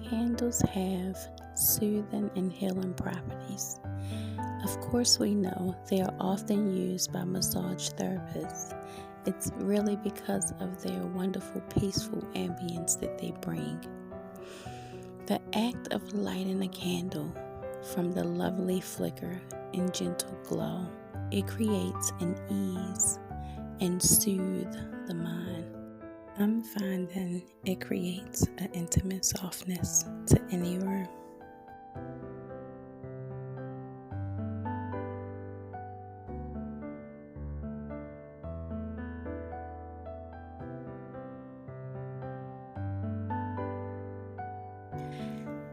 Candles have soothing and healing properties. Of course, we know they are often used by massage therapists. It's really because of their wonderful, peaceful ambience that they bring. The act of lighting a candle, from the lovely flicker and gentle glow, it creates an ease and soothe the mind. I'm finding it creates an intimate softness to any room.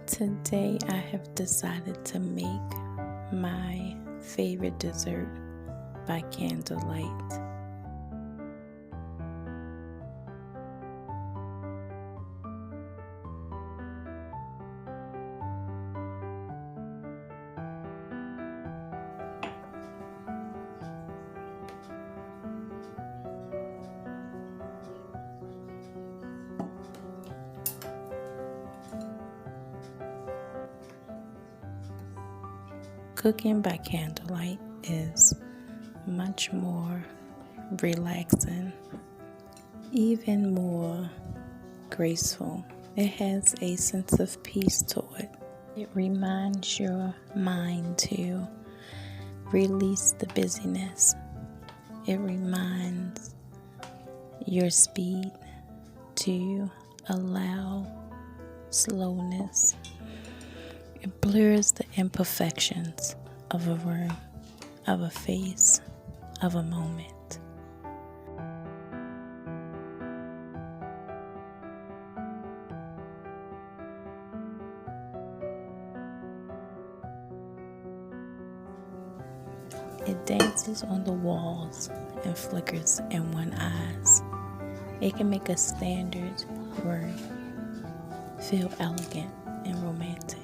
Today I have decided to make my favorite dessert by candlelight. Cooking by candlelight is much more relaxing, even more graceful. It has a sense of peace to it. It reminds your mind to release the busyness. It reminds your speed to allow slowness. It blurs the imperfections of a room, of a face, of a moment. It dances on the walls and flickers in one's eyes. It can make a standard room feel elegant and romantic.